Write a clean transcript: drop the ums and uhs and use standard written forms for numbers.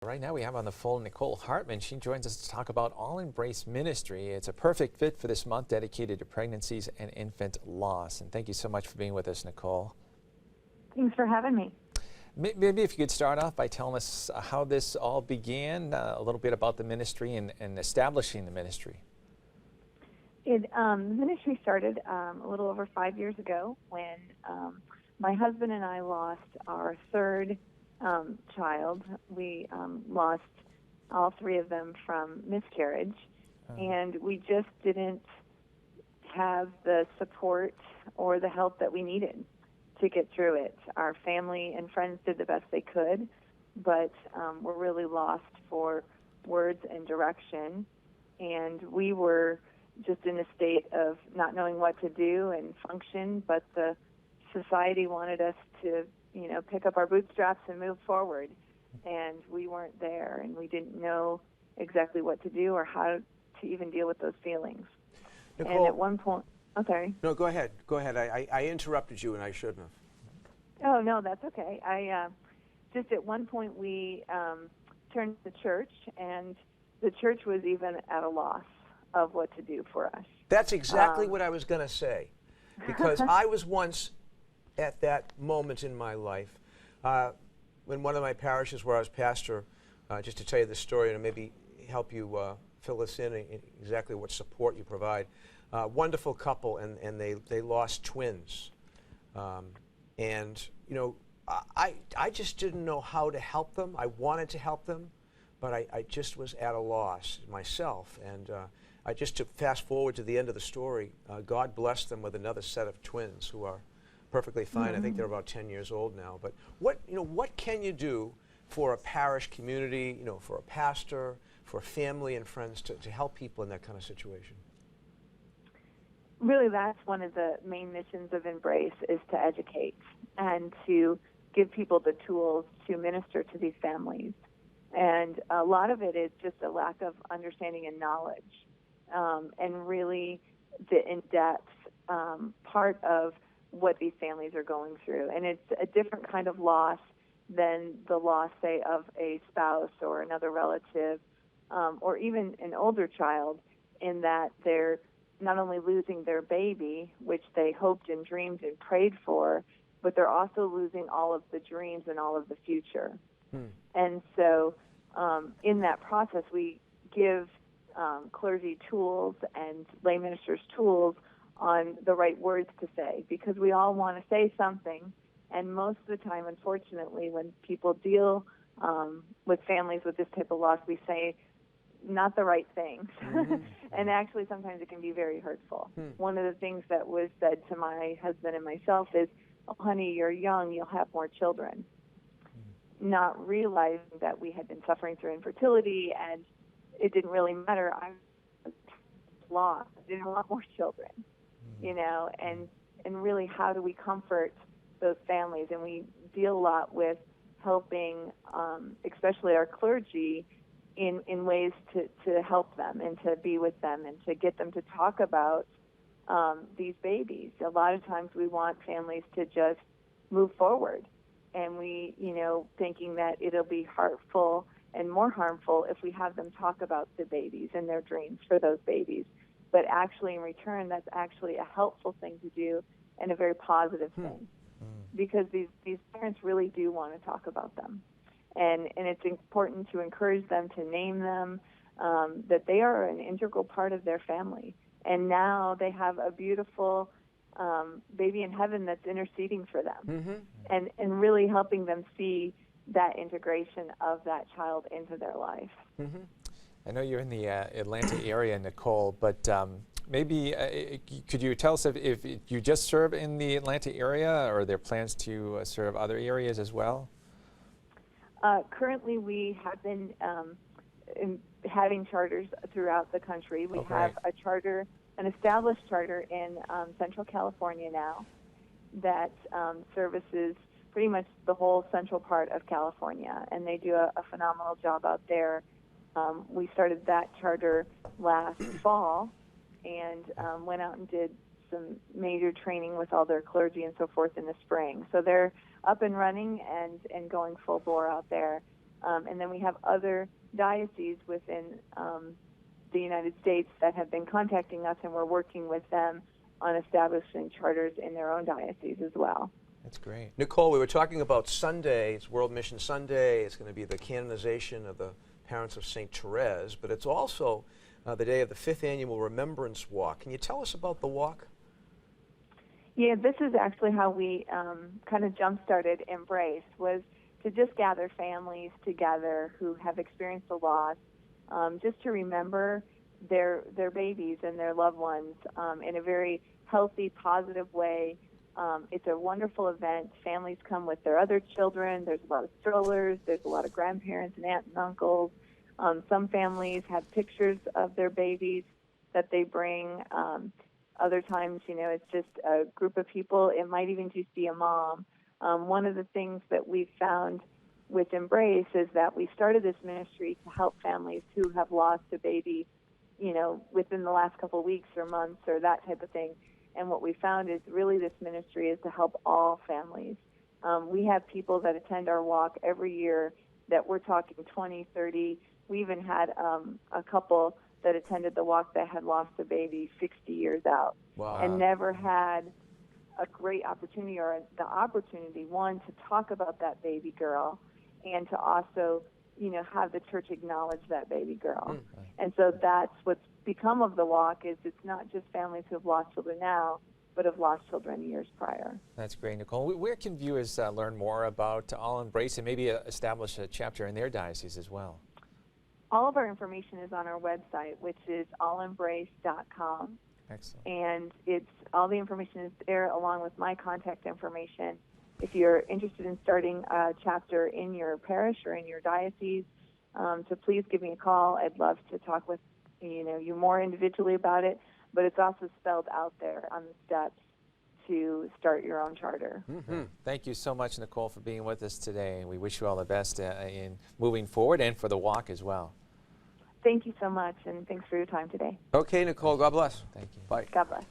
Right now we have on the phone Nicole Hartman. She joins us to talk about All Embrace Ministry. It's a perfect fit for this month dedicated to pregnancies and infant loss. And thank you so much for being with us, Nicole. Thanks for having me. Maybe if you could start off by telling us how this all began, a little bit about the ministry and establishing the ministry. The ministry started a little over 5 years ago when my husband and I lost our third child. We lost all three of them from miscarriage, and we just didn't have the support or the help that we needed to get through it. Our family and friends did the best they could, but we're really lost for words and direction, and we were just in a state of not knowing what to do and function, but the society wanted us to pick up our bootstraps and move forward. And we weren't there, and we didn't know exactly what to do or how to even deal with those feelings. Nicole, and at one point, oh, sorry. No, go ahead. Go ahead. I interrupted you, and I shouldn't have. Oh, no, that's okay. Just at one point, we turned to the church, and the church was even at a loss of what to do for us. That's exactly what I was going to say, because I was once at that moment in my life when one of my parishes where I was pastor, just to tell you the story and maybe help you fill us in exactly what support you provide. Wonderful couple, and they lost twins. And, I just didn't know how to help them. I wanted to help them, but I just was at a loss myself. And just to fast forward to the end of the story, God blessed them with another set of twins who are perfectly fine. Mm-hmm. I think they're about 10 years old now. But what can you do for a parish community, for a pastor, for family and friends to help people in that kind of situation? Really, that's one of the main missions of Embrace, is to educate and to give people the tools to minister to these families. And a lot of it is just a lack of understanding and knowledge, and really the in-depth part of what these families are going through. And it's a different kind of loss than the loss, say, of a spouse or another relative, or even an older child, in that they're not only losing their baby, which they hoped and dreamed and prayed for, but they're also losing all of the dreams and all of the future. And so in that process, we give clergy tools and lay ministers tools on the right words to say, because we all want to say something, and most of the time, unfortunately, when people deal with families with this type of loss, we say not the right things. And actually, sometimes it can be very hurtful. One of the things that was said to my husband and myself is, "Oh, honey, you're young, you'll have more children." Not realizing that we had been suffering through infertility, and it didn't really matter. I was lost. I didn't want more children, and really, how do we comfort those families? And we deal a lot with helping, especially our clergy, in ways to help them and to be with them and to get them to talk about these babies. A lot of times we want families to just move forward, and we, thinking that it'll be hurtful and more harmful if we have them talk about the babies and their dreams for those babies. But actually, in return, that's actually a helpful thing to do and a very positive thing, because these parents really do want to talk about them. And it's important to encourage them, to name them, that they are an integral part of their family. And now they have a beautiful baby in heaven that's interceding for them, and really helping them see that integration of that child into their life. I know you're in the Atlanta area, Nicole, but maybe could you tell us if you just serve in the Atlanta area, or are there plans to serve other areas as well? Currently, we have been having charters throughout the country. We have a charter, an established charter in Central California now, that services pretty much the whole central part of California, and they do a phenomenal job out there. We started that charter last fall, and went out and did some major training with all their clergy and so forth in the spring. So they're up and running and going full bore out there. And then we have other dioceses within the United States that have been contacting us, and we're working with them on establishing charters in their own diocese as well. That's great. Nicole, we were talking about Sunday. It's World Mission Sunday. It's going to be the canonization of the parents of St. Therese, but it's also the day of the 5th annual Remembrance Walk. Can you tell us about the walk? Yeah, this is actually how we kind of jump-started Embrace, was to just gather families together who have experienced a loss, just to remember their babies and their loved ones in a very healthy, positive way. It's a wonderful event. Families come with their other children. There's a lot of strollers. There's a lot of grandparents and aunts and uncles. Some families have pictures of their babies that they bring. Other times, it's just a group of people. It might even just be a mom. One of the things that we've found with Embrace is that we started this ministry to help families who have lost a baby, within the last couple of weeks or months or that type of thing. And what we found is really this ministry is to help all families. We have people that attend our walk every year that we're talking 20, 30. We even had a couple that attended the walk that had lost a baby 60 years out. Wow. And never had a great opportunity or the opportunity, one, to talk about that baby girl and to also, have the church acknowledge that baby girl. And so that's what's become of the walk, is it's not just families who have lost children now, but have lost children years prior. That's great, Nicole. Where can viewers learn more about All Embrace and maybe establish a chapter in their diocese as well? All of our information is on our website, which is allembrace.com. Excellent. And all the information is there along with my contact information. If you're interested in starting a chapter in your parish or in your diocese, so please give me a call. I'd love to talk with you more individually about it, but it's also spelled out there on the steps to start your own charter. Mm-hmm. Thank you so much, Nicole, for being with us today. We wish you all the best in moving forward and for the walk as well. Thank you so much, and thanks for your time today. Okay, Nicole, God bless. Thank you. Bye. God bless.